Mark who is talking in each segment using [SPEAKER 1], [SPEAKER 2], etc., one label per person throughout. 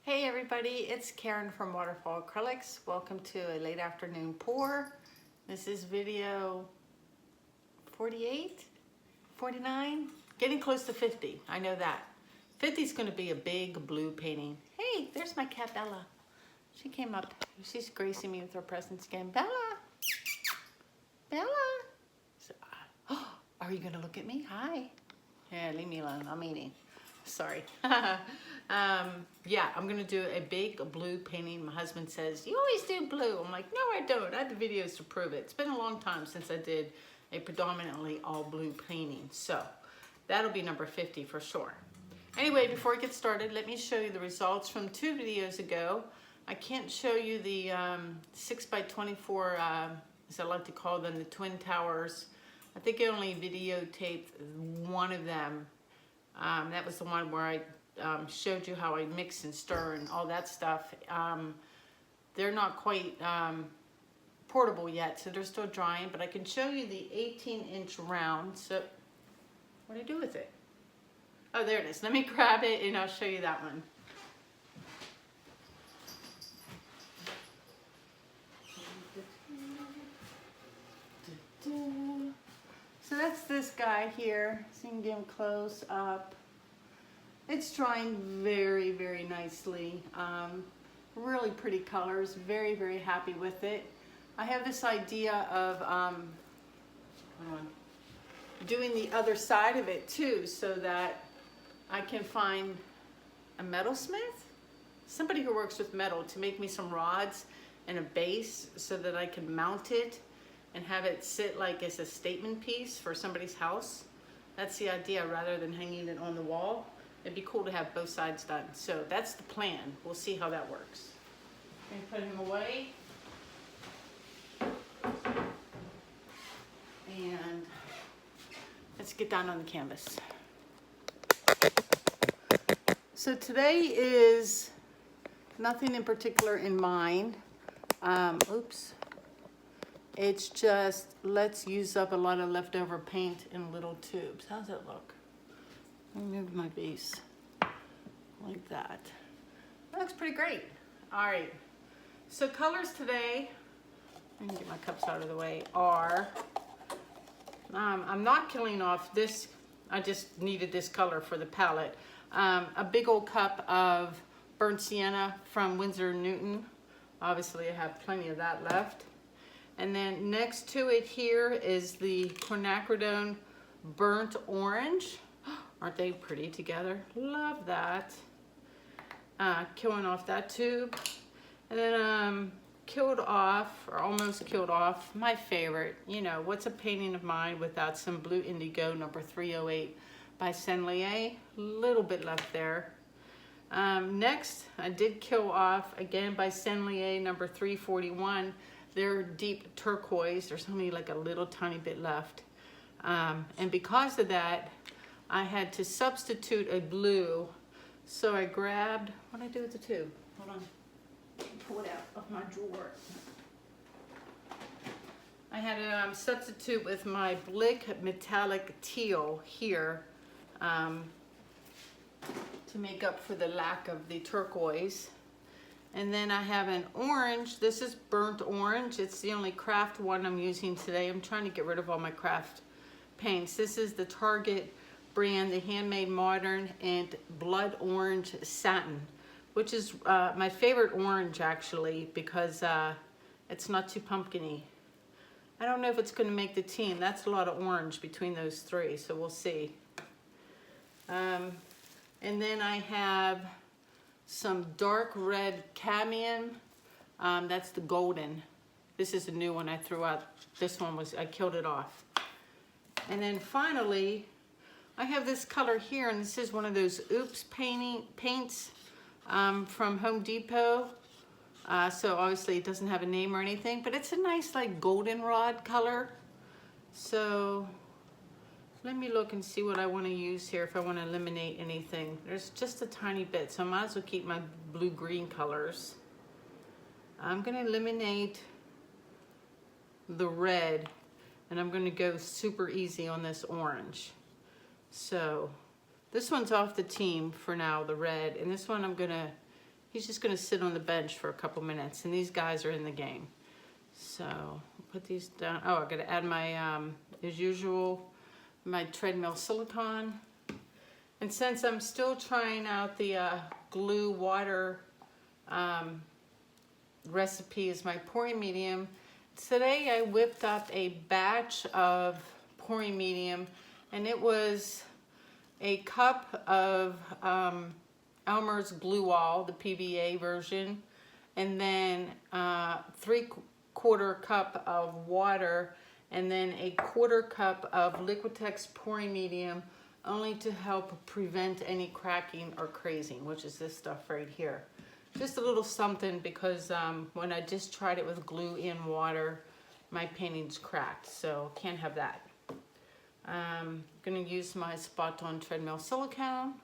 [SPEAKER 1] Hey everybody, it's Karen from Waterfall Acrylics. Welcome to a late afternoon pour. This is video 48, 49, getting close to 50. I know that. 50 is going to be a big blue painting. Hey, there's my cat Bella. She came up. She's gracing me with her presence again. Bella! Bella! So, are you going to look at me? Hi. Yeah, leave me alone. I'm eating. Sorry. Yeah, I'm gonna do a big blue painting. My husband says, you always do blue. I'm like, no, I don't. I have the videos to prove it. It's been a long time since I did a predominantly all blue painting. So that'll be number 50 for sure. Anyway, before I get started, let me show you the results from 2 videos ago. I can't show you the 6x24, as I like to call them, the Twin Towers. I think I only videotaped one of them. That was the one where I showed you how I mix and stir and all that stuff. They're not quite portable yet, so they're still drying, but I can show you the 18-inch round. So what do I do with it? Oh, there it is. Let me grab it and I'll show you that one. So that's this guy here, so you can get him close up. It's drying very, very nicely. Really pretty colors, very, very happy with it. I have this idea of doing the other side of it too, so that I can find a metalsmith, somebody who works with metal, to make me some rods and a base so that I can mount it and have it sit like as a statement piece for somebody's house. That's the idea, rather than hanging it on the wall. It'd be cool to have both sides done. So that's the plan. We'll see how that works. I'm gonna put him away. And let's get down on the canvas. So today is nothing in particular in mind. Oops. It's just, let's use up a lot of leftover paint in little tubes. How's that look? Let me move my base like that. That looks pretty great. All right, so colors today, let me get my cups out of the way, are, I'm not killing off this, I just needed this color for the palette. A big old cup of burnt sienna from Winsor & Newton. Obviously I have plenty of that left. And then next to it here is the quinacridone burnt orange. Aren't they pretty together? Love that. Killing off that tube. And then killed off, or almost killed off, my favorite. You know, what's a painting of mine without some blue indigo number 308 by Senlier? Little bit left there. Next, I did kill off, again by Senlier number 341. They're deep turquoise. There's only like a little tiny bit left. And because of that, I had to substitute a blue. So I grabbed, what did I do with the tube? Hold on, pull it out of my drawer. I had to substitute with my Blick metallic teal here to make up for the lack of the turquoise. And then I have an orange. This is burnt orange. It's the only craft one I'm using today. I'm trying to get rid of all my craft paints. This is the Target brand, the Handmade Modern and Blood Orange Satin, which is my favorite orange actually, because it's not too pumpkin-y. I don't know if it's going to make the team. That's a lot of orange between those three, so we'll see. And then I have some dark red cadmium. That's the golden. This is a new one I threw out. This one was, I killed it off. And then finally, I have this color here, and this is one of those Oops paints from Home Depot. So obviously it doesn't have a name or anything, but it's a nice like goldenrod color. So let me look and see what I want to use here, if I want to eliminate anything. There's just a tiny bit, so I might as well keep my blue-green colors. I'm going to eliminate the red, and I'm going to go super easy on this orange. So this one's off the team for now, the red, and this one I'm going to he's just gonna sit on the bench for a couple minutes, and these guys are in the game. So I'll put these down. Oh, I gotta add my, as usual, my treadmill silicone. And since I'm still trying out the glue water recipe as my pouring medium, today I whipped up a batch of pouring medium, and it was a cup of Elmer's Glue Wall, the PVA version, and then 3/4 cup of water, and then a 1/4 cup of Liquitex pouring medium, only to help prevent any cracking or crazing, which is this stuff right here. Just a little something, because when I just tried it with glue in water, my paintings cracked, so can't have that. I'm gonna use my spot on treadmill silicone,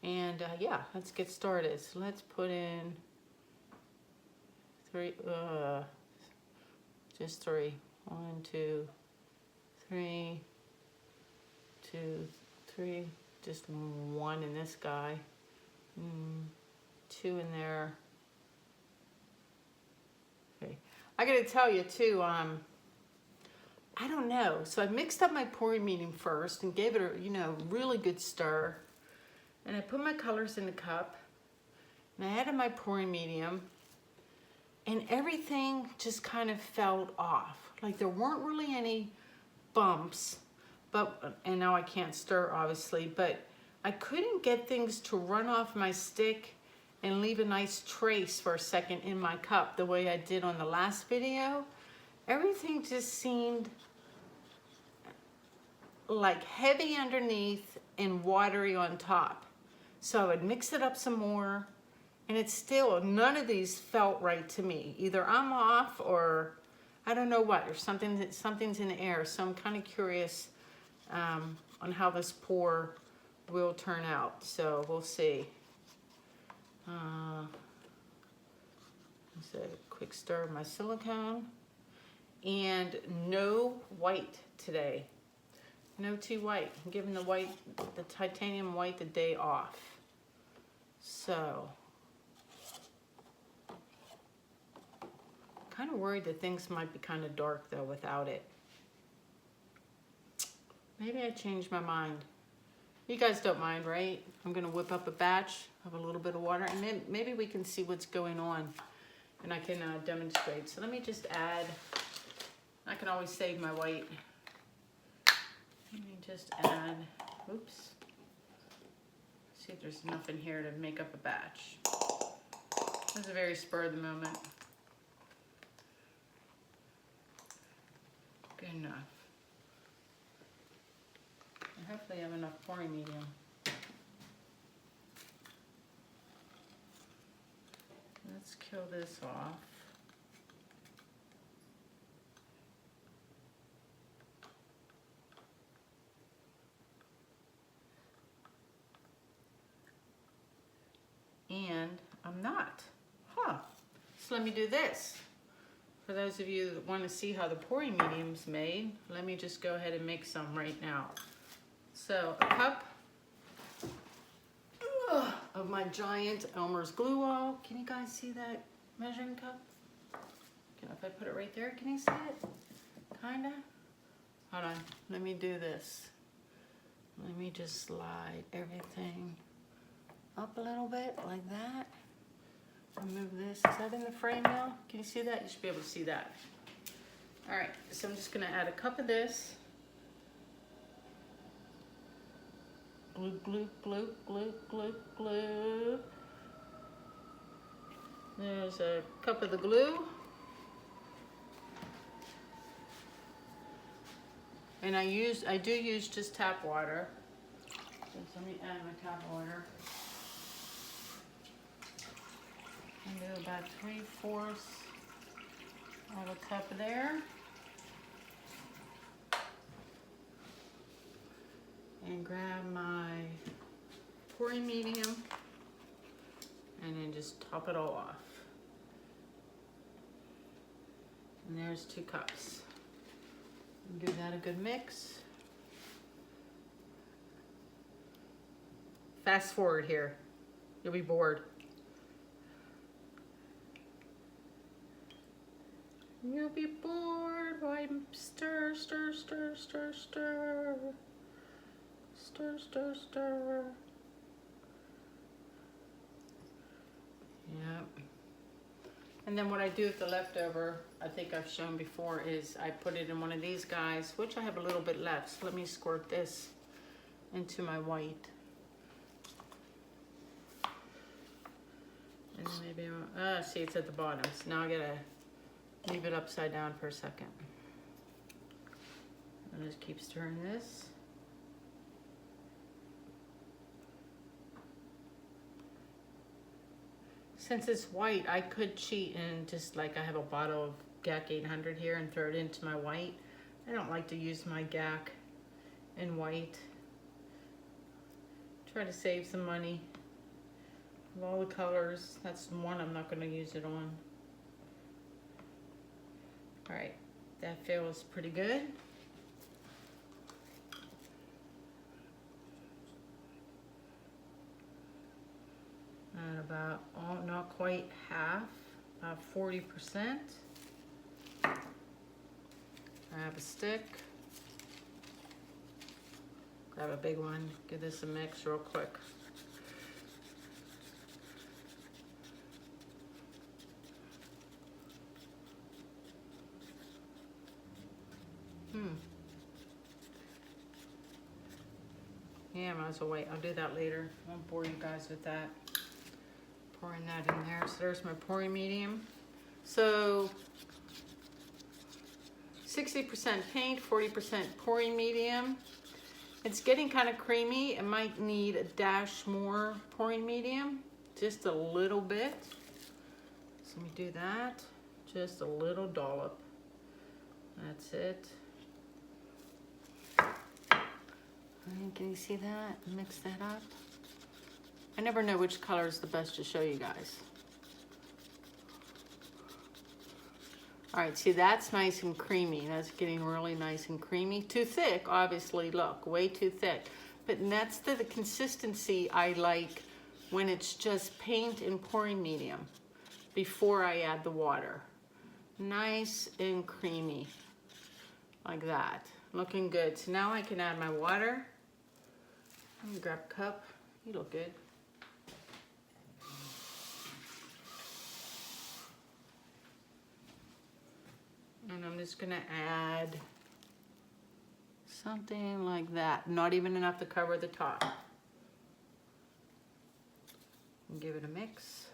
[SPEAKER 1] and yeah, let's get started. So let's put in just three. 1, 2, 3, 2, 3, just 1 in this guy, 2 in there. Okay, I gotta tell you too, I don't know. So I mixed up my pouring medium first and gave it a, really good stir. And I put my colors in the cup, and I added my pouring medium, and everything just kind of felt off. Like there weren't really any bumps, and now I can't stir obviously, but I couldn't get things to run off my stick and leave a nice trace for a second in my cup the way I did on the last video. Everything just seemed like heavy underneath and watery on top. So I would mix it up some more, and it's still, none of these felt right to me. Either I'm off, or I don't know what, or something's in the air. So I'm kind of curious on how this pour will turn out. So we'll see. Just a quick stir of my silicone. And no white today. No tea white. I'm giving the titanium white the day off. So, kind of worried that things might be kind of dark though without it. Maybe I changed my mind. You guys don't mind, right? I'm gonna whip up a batch of a little bit of water, and then maybe we can see what's going on, and I can demonstrate. So let me just add, I can always save my white. Let me just add, oops. See if there's enough in here to make up a batch. This is a very spur of the moment. Good enough. And hopefully I have enough pouring medium. Let's kill this off. And I'm not. So let me do this. For those of you that want to see how the pouring medium's made, let me just go ahead and make some right now. So a cup of my giant Elmer's Glue Wall. Can you guys see that measuring cup? If I put it right there, can you see it? Kinda. Hold on, let me do this. Let me just slide everything up a little bit like that. Move this. Is that in the frame now? Can you see that? You should be able to see that. All right, so I'm just gonna add a cup of this. Glue, glue, glue, glue, glue, glue. There's a cup of the glue. And I do use just tap water. So let me add my tap water. And do about 3/4 of a cup there. And grab my pouring medium and then just top it all off. And there's 2 cups. Give that a good mix. Fast forward here. You'll be bored. you'll be bored. Why stir, stir, stir, stir, stir. Stir, stir, stir. Yep. And then what I do with the leftover, I think I've shown before, is I put it in one of these guys, which I have a little bit left. So let me squirt this into my white. And maybe, see, it's at the bottom. So now I gotta leave it upside down for a second. I'll just keep stirring this. Since it's white, I could cheat and just like I have a bottle of GAC 800 here and throw it into my white. I don't like to use my GAC in white. Try to save some money. Of all the colors, that's one I'm not going to use it on. All right, that feels pretty good. And about, oh, not quite half, about 40%. I have a stick. Grab a big one, give this a mix real quick. Yeah, might as well wait. I'll do that later. I won't bore you guys with that. Pouring that in there. So there's my pouring medium. So 60% paint, 40% pouring medium. It's getting kind of creamy. It might need a dash more pouring medium, just a little bit. So let me do that. Just a little dollop. That's it. Can you see that? Mix that up. I never know which color is the best to show you guys. All right, see, that's nice and creamy. That's getting really nice and creamy. Too thick, obviously, look, way too thick. But that's the consistency I like when it's just paint and pouring medium before I add the water. Nice and creamy, like that. Looking good. So now I can add my water. I'm gonna grab a cup. You look good. And I'm just gonna add something like that. Not even enough to cover the top. And give it a mix.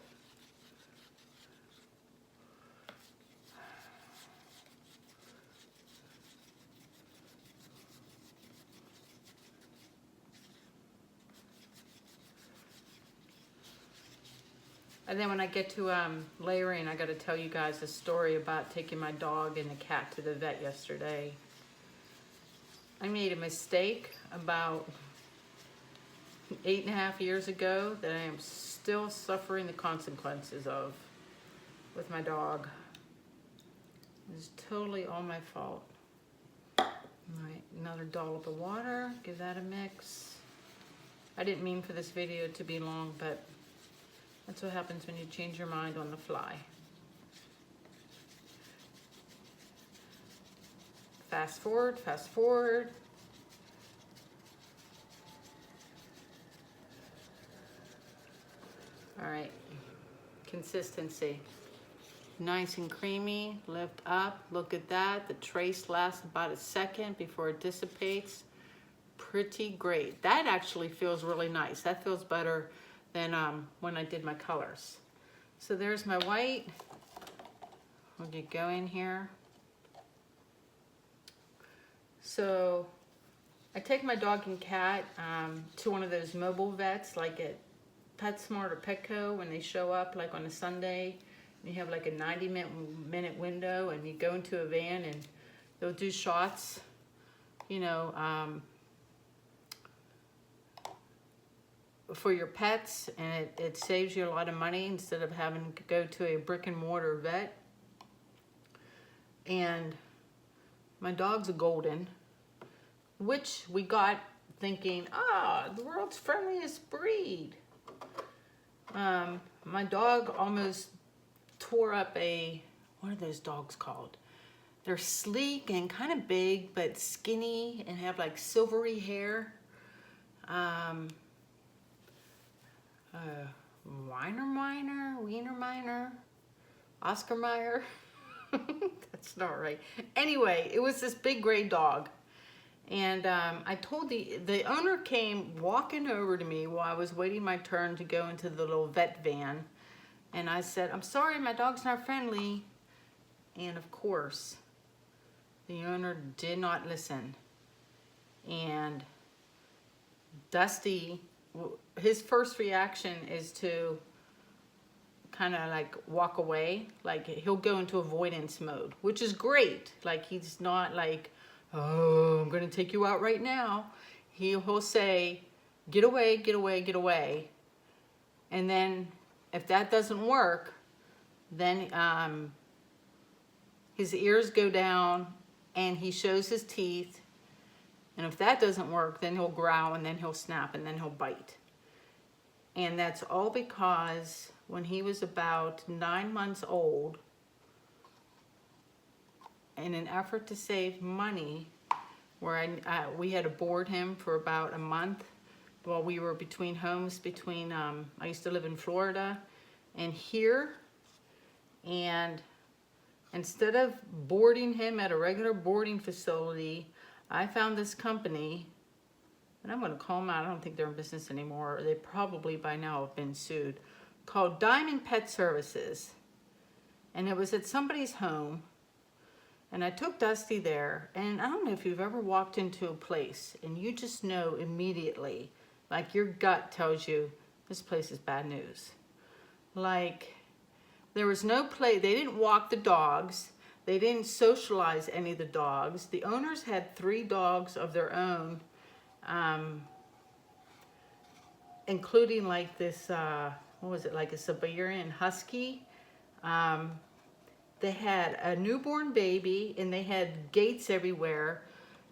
[SPEAKER 1] And then when I get to layering, I gotta tell you guys a story about taking my dog and the cat to the vet yesterday. I made a mistake about 8.5 years ago that I am still suffering the consequences of with my dog. It's totally all my fault. All right, another dollop of water, give that a mix. I didn't mean for this video to be long, but that's what happens when you change your mind on the fly. Fast forward, fast forward. All right, consistency. Nice and creamy, lift up, look at that. The trace lasts about a second before it dissipates. Pretty great. That actually feels really nice. That feels better than when I did my colors. So there's my white. We'll get going here. So I take my dog and cat to one of those mobile vets like at PetSmart or Petco when they show up like on a Sunday. And you have like a 90-minute window and you go into a van and they'll do shots, you know, for your pets, and it saves you a lot of money instead of having to go to a brick and mortar vet. And my dog's a golden, which we got thinking, the world's friendliest breed. My dog almost tore up what are those dogs called? they're sleek and kind of big, but skinny and have like silvery hair. Wiener Miner, Oscar Mayer. That's not right. Anyway, it was this big gray dog. And I told the owner came walking over to me while I was waiting my turn to go into the little vet van. And I said, I'm sorry, my dog's not friendly. And of course, the owner did not listen. And Dusty, his first reaction is to kind of like walk away. Like he'll go into avoidance mode, which is great. Like he's not like, oh, I'm going to take you out right now. He'll say, get away, get away, get away. And then if that doesn't work, then his ears go down and he shows his teeth. And if that doesn't work, then he'll growl and then he'll snap and then he'll bite. And that's all because when he was about 9 months old, in an effort to save money, where we had to board him for about a month while we were between homes, I used to live in Florida and here, and instead of boarding him at a regular boarding facility, I found this company, and I'm going to call them out. I don't think they're in business anymore. They probably by now have been sued, called Diamond Pet Services. And it was at somebody's home. And I took Dusty there. And I don't know if you've ever walked into a place and you just know immediately, like your gut tells you, this place is bad news. Like, there was no play. They didn't walk the dogs. They didn't socialize any of the dogs. The owners had 3 dogs of their own, including like this, what was it, like a Siberian Husky. They had a newborn baby and they had gates everywhere.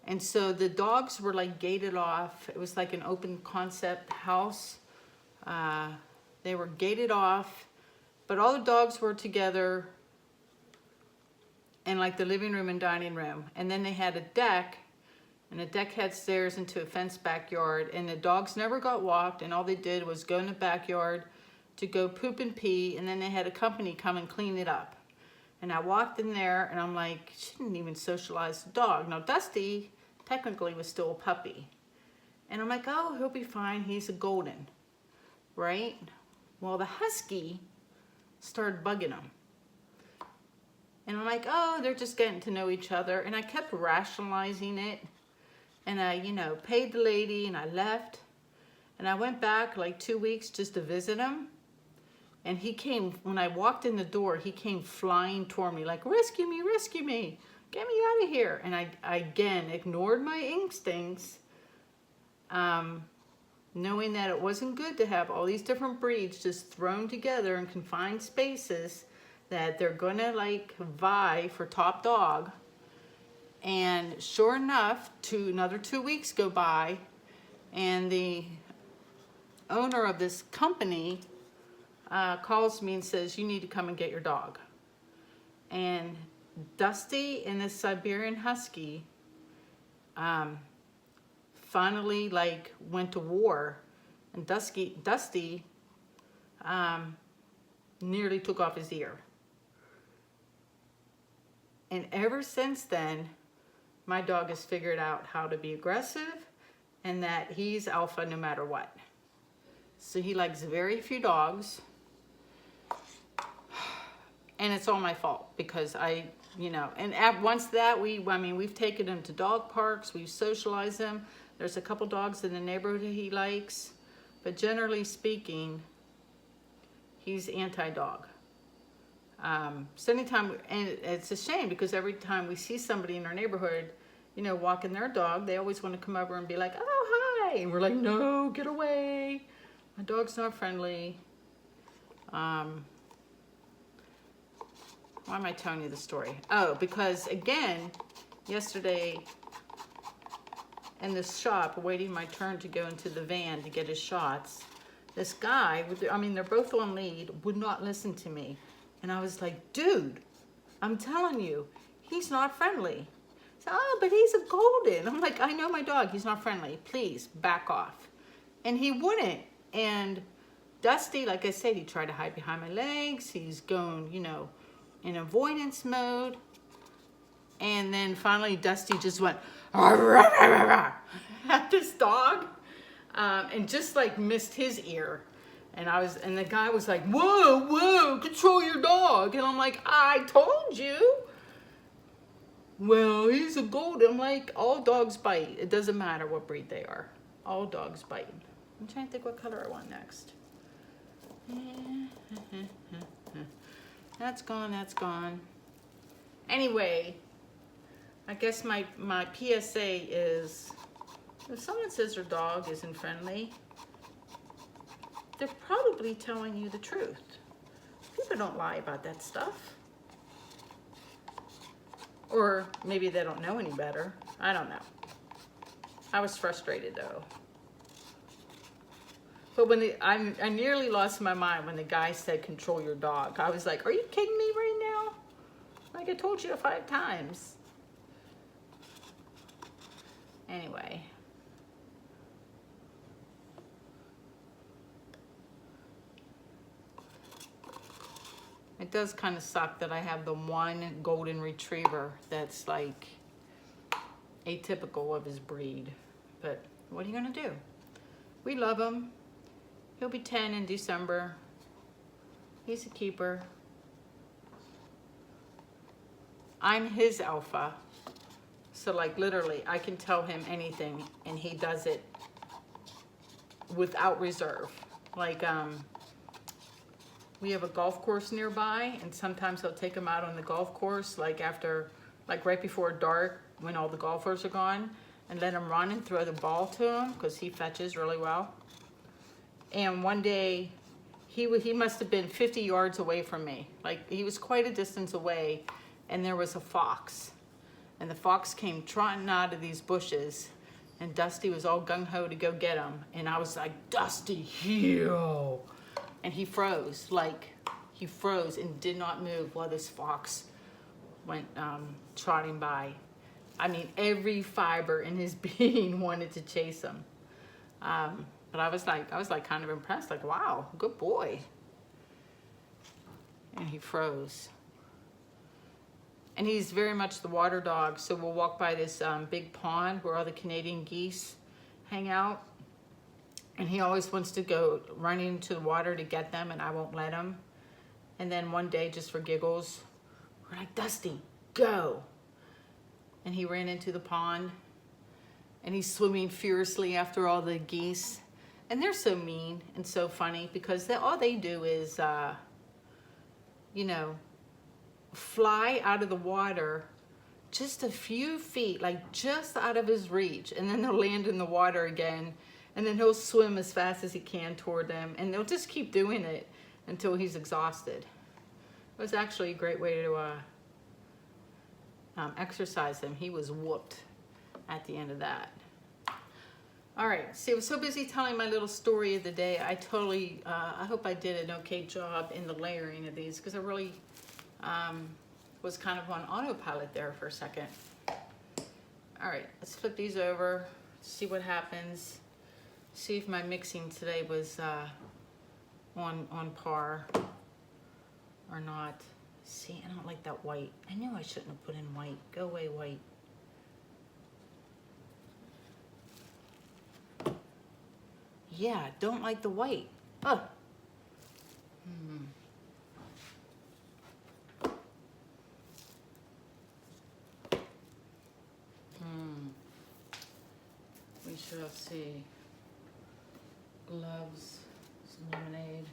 [SPEAKER 1] And so the dogs were like gated off. It was like an open concept house. They were gated off, but all the dogs were together in like the living room and dining room. And then they had a deck, and the deck had stairs into a fenced backyard, and the dogs never got walked, and all they did was go in the backyard to go poop and pee, and then they had a company come and clean it up. And I walked in there and I'm like, she didn't even socialize the dog. Now Dusty technically was still a puppy. And I'm like, oh, he'll be fine, he's a golden, right? Well, the Husky started bugging him. And I'm like, oh, they're just getting to know each other. And I kept rationalizing it. And I, paid the lady and I left. And I went back like 2 weeks just to visit him. And he came, when I walked in the door, he came flying toward me like, rescue me, get me out of here. And I again ignored my instincts, knowing that it wasn't good to have all these different breeds just thrown together in confined spaces, that they're gonna like vie for top dog. And sure enough, another 2 weeks go by, and the owner of this company calls me and says, you need to come and get your dog. And Dusty and this Siberian Husky finally like went to war, and Dusty nearly took off his ear. And ever since then, my dog has figured out how to be aggressive and that he's alpha no matter what. So he likes very few dogs. And it's all my fault because once that we've taken him to dog parks, we've socialized him. There's a couple dogs in the neighborhood he likes, but generally speaking, he's anti-dog. So anytime, and it's a shame because every time we see somebody in our neighborhood, walking their dog, they always want to come over and be like, oh, hi. And we're like, no, get away. My dog's not friendly. Why am I telling you the story? Oh, because again, yesterday in this shop, waiting my turn to go into the van to get his shots, this guy, they're both on lead, would not listen to me. And I was like, dude, I'm telling you, he's not friendly. So, oh, but he's a golden. I'm like, I know my dog, he's not friendly. Please back off. And he wouldn't. And Dusty, like I said, he tried to hide behind my legs. He's going, you know, in avoidance mode. And then finally Dusty just went at this dog, and just like missed his ear. And the guy was like, whoa, whoa, control your dog. And I'm like, I told you. Well, he's a golden. I'm like, all dogs bite. It doesn't matter what breed they are. All dogs bite. I'm trying to think what color I want next. That's gone, that's gone. Anyway, I guess my PSA is, if someone says their dog isn't friendly, they're probably telling you the truth. People don't lie about that stuff. Or maybe they don't know any better. I don't know. I was frustrated though. But when I nearly lost my mind when the guy said, control your dog. I was like, are you kidding me right now? Like I told you 5 times. Anyway. It does kind of suck that I have the one golden retriever that's like atypical of his breed. But what are you gonna do? We love him. He'll be 10 in December. He's a keeper. I'm his alpha. So like literally, I can tell him anything and he does it without reserve. Like, we have a golf course nearby and sometimes I'll take him out on the golf course like right before dark when all the golfers are gone and let him run and throw the ball to him because he fetches really well. And one day he must have been 50 yards away from me. Like he was quite a distance away and there was a fox. And the fox came trotting out of these bushes and Dusty was all gung-ho to go get him. And I was like, Dusty, heel. And he froze, and did not move while this fox went trotting by. I mean, every fiber in his being wanted to chase him. But I was like kind of impressed, like, wow, good boy. And he froze. And he's very much the water dog. So we'll walk by this big pond where all the Canadian geese hang out. And he always wants to go running into the water to get them, and I won't let him. And then one day, just for giggles, we're like, Dusty, go. And he ran into the pond, and he's swimming furiously after all the geese. And they're so mean and so funny because all they do is, you know, fly out of the water just a few feet, like just out of his reach. And then they'll land in the water again. And then he'll swim as fast as he can toward them. And they'll just keep doing it until he's exhausted. It was actually a great way to exercise him. He was whooped at the end of that. All right, see, I was so busy telling my little story of the day. I totally, I hope I did an okay job in the layering of these because I really was kind of on autopilot there for a second. All right, let's flip these over, see what happens. See if my mixing today was on par or not. See, I don't like that white. I knew I shouldn't have put in white. Go away, white. Yeah, don't like the white. Oh. We shall see. Gloves, some lemonade.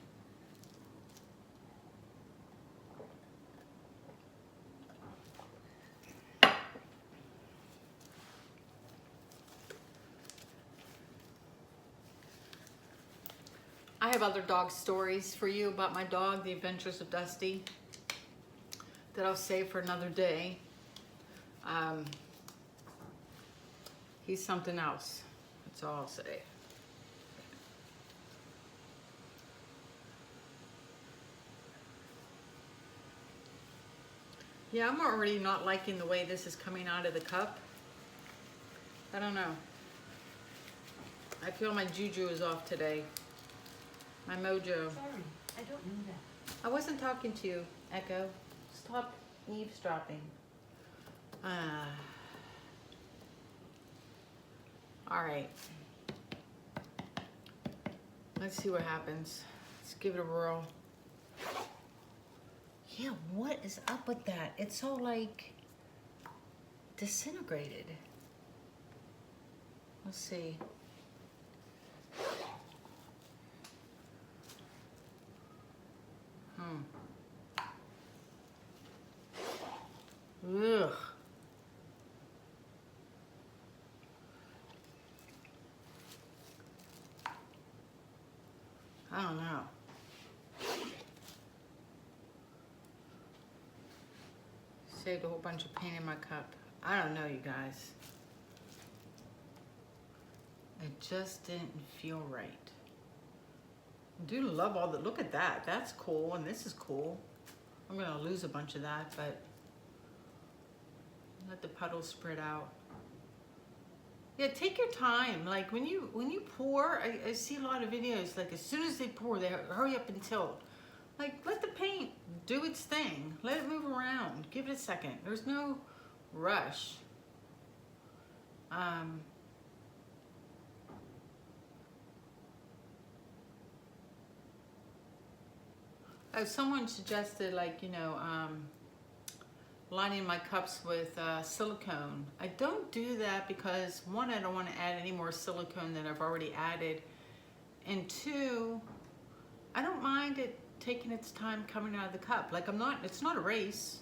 [SPEAKER 1] I have other dog stories for you about my dog, The Adventures of Dusty, that I'll save for another day. He's something else. That's all I'll say. Yeah, I'm already not liking the way this is coming out of the cup. I don't know. I feel my juju is off today. My mojo.
[SPEAKER 2] Sorry, I don't mean that.
[SPEAKER 1] I wasn't talking to you, Echo. Stop eavesdropping. All right. Let's see what happens. Let's give it a whirl. Yeah, what is up with that? It's so like disintegrated. Let's see. Ugh. I don't know. Saved a whole bunch of paint in my cup. I don't know, you guys. It just didn't feel right. I do love all the, look at that. That's cool, and this is cool. I'm gonna lose a bunch of that, but let the puddles spread out. Yeah, take your time. Like when you pour, I see a lot of videos, like as soon as they pour, they hurry up and tilt. Like let the paint do its thing. Let it move around. Give it a second. There's no rush. Someone suggested, like, you know, lining my cups with silicone. I don't do that because one, I don't want to add any more silicone than I've already added, and two, I don't mind it taking its time coming out of the cup. Like it's not a race,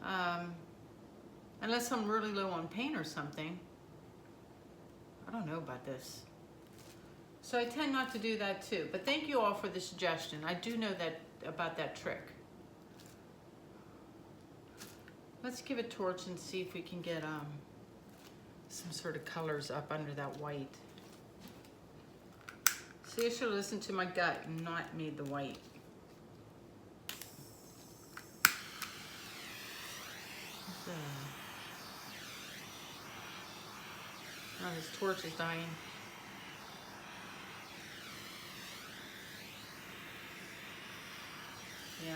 [SPEAKER 1] unless I'm really low on paint or something. I don't know about this. So I tend not to do that too, but thank you all for the suggestion. I do know that about that trick. Let's give a torch and see if we can get some sort of colors up under that white. See, I should have listened to my gut and not made the white. Oh, this torch is dying. Yeah.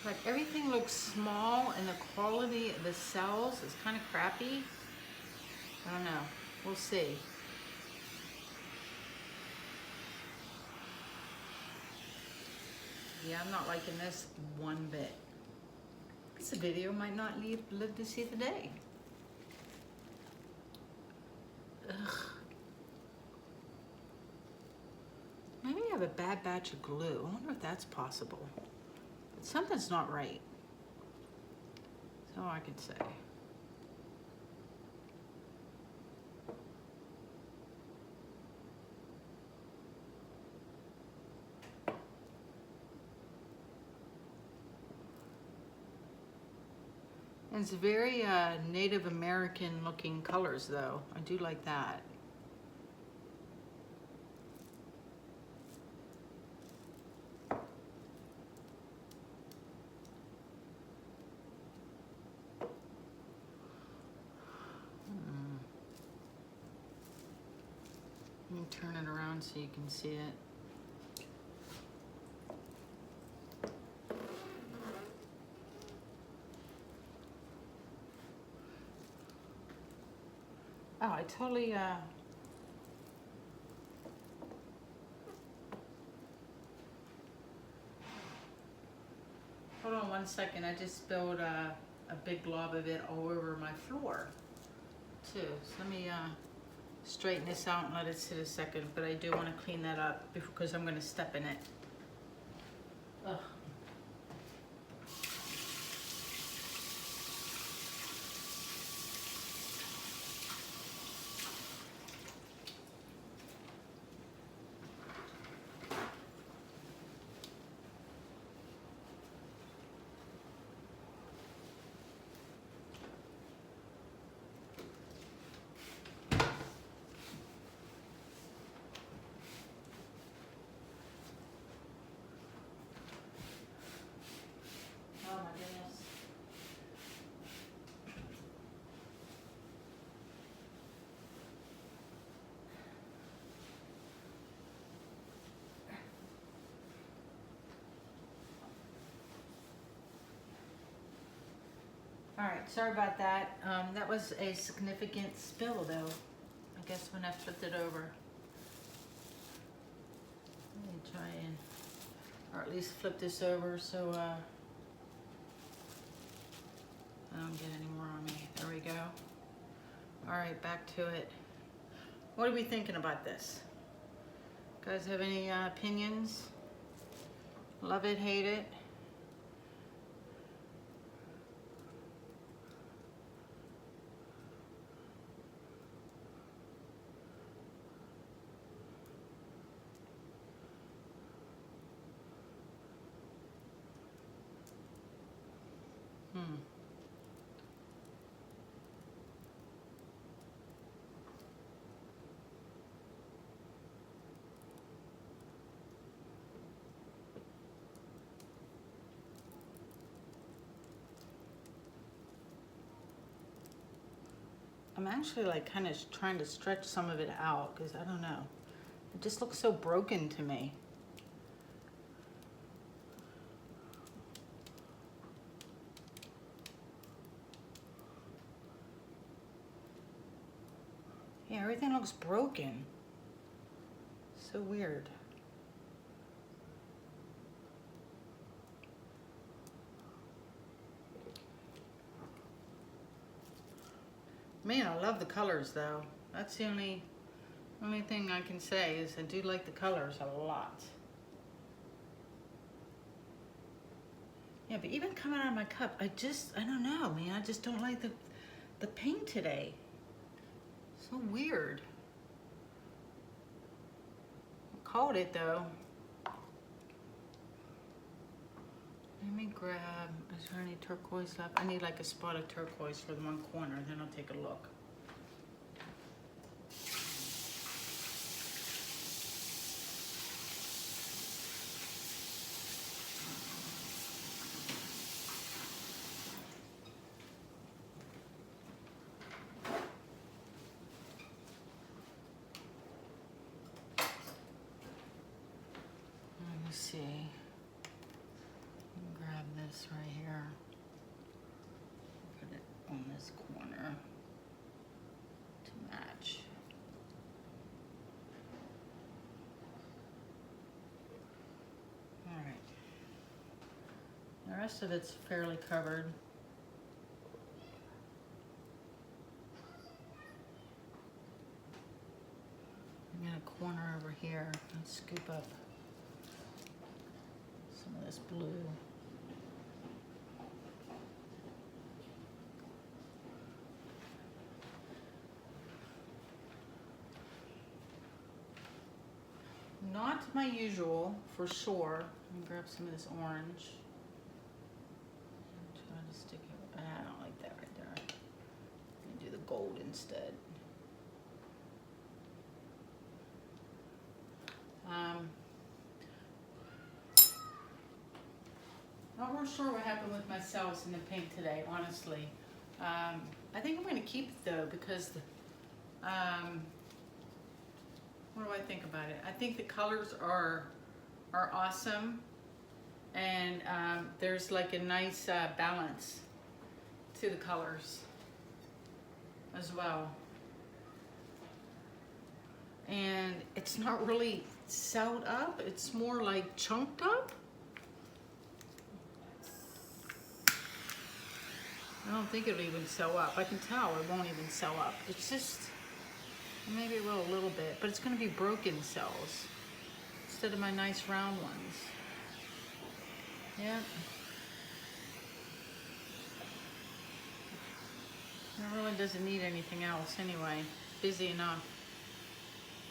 [SPEAKER 1] Like everything looks small and the quality of the cells is kind of crappy. I don't know. We'll see. Yeah, I'm not liking this one bit. This video might not live to see the day. Ugh. Maybe I have a bad batch of glue. I wonder if that's possible. But something's not right. That's all I could say. And it's very Native American looking colors though. I do like that. Let me turn it around so you can see it. Oh, I totally, hold on one second. I just spilled a big glob of it all over my floor, too. So let me straighten this out and let it sit a second. But I do want to clean that up because I'm going to step in it. Ugh. All right, sorry about that. That was a significant spill though, I guess when I flipped it over. Let me try and, or at least flip this over so I don't get any more on me. There we go. All right, back to it. What are we thinking about this? Guys have any opinions? Love it, hate it? I'm actually like kind of trying to stretch some of it out because I don't know. It just looks so broken to me. Yeah, everything looks broken. So weird. Man, I love the colors though. That's the only thing I can say is I do like the colors a lot. Yeah, but even coming out of my cup, I don't know, man. I just don't like the paint today. So weird. I called it though. Let me grab, is there any turquoise left? I need like a spot of turquoise for the one corner, then I'll take a look. Let me see. Grab this right here. Put it on this corner to match. All right. The rest of it's fairly covered. I'm in a corner over here. Let's scoop up some of this blue. Not my usual, for sure. Let me grab some of this orange. Try to stick it. I don't like that right there. Let me do the gold instead. Not real sure what happened with my cells in the paint today, honestly. I think I'm going to keep it though because what do I think about it? I think the colors are awesome, and there's like a nice balance to the colors as well. And it's not really celled up, it's more like chunked up. I don't think it'll even sew up. I can tell it won't even sew up. It's just, maybe it will a little bit, but it's going to be broken cells instead of my nice round ones. Yeah. It really doesn't need anything else anyway. Busy enough.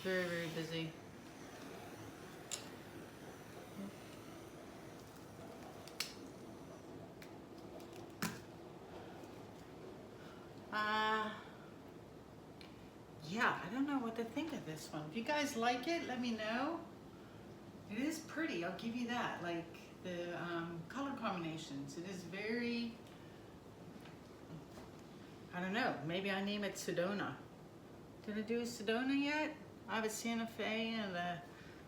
[SPEAKER 1] Very, very busy. Yeah, I don't know what to think of this one. If you guys like it, let me know. It is pretty, I'll give you that. Like the color combinations, it is very, I don't know, maybe I name it Sedona. Did I do Sedona yet? I have a Santa Fe and a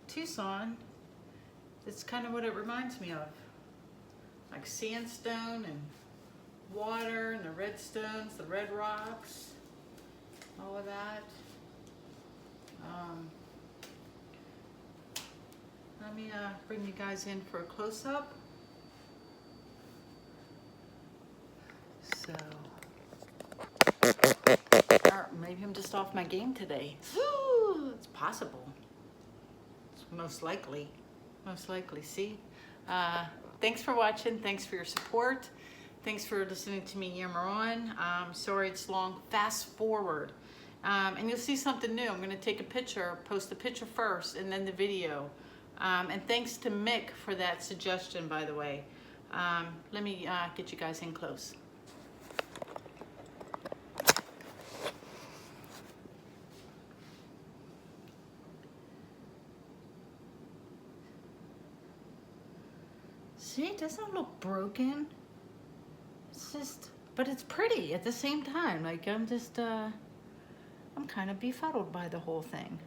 [SPEAKER 1] Tucson. That's kind of what it reminds me of. Like sandstone and water and the red stones, the red rocks, all of that. Let me bring you guys in for a close-up. So, or maybe I'm just off my game today. It's possible. It's most likely. See? Thanks for watching. Thanks for your support. Thanks for listening to me yammer on. Sorry it's long. Fast forward. And you'll see something new. I'm going to take a picture, post the picture first, and then the video. And thanks to Mick for that suggestion, by the way. Let me get you guys in close. See, it doesn't look broken. It's just, but it's pretty at the same time. Like, I'm kind of befuddled by the whole thing.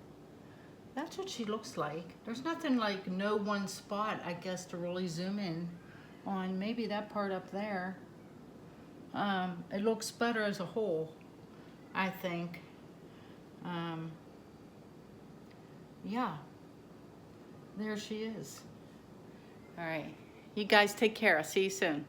[SPEAKER 1] That's what she looks like. There's nothing like no one spot, I guess, to really zoom in on. Maybe that part up there. It looks better as a whole, I think. Yeah, there she is. All right, you guys take care. I'll see you soon.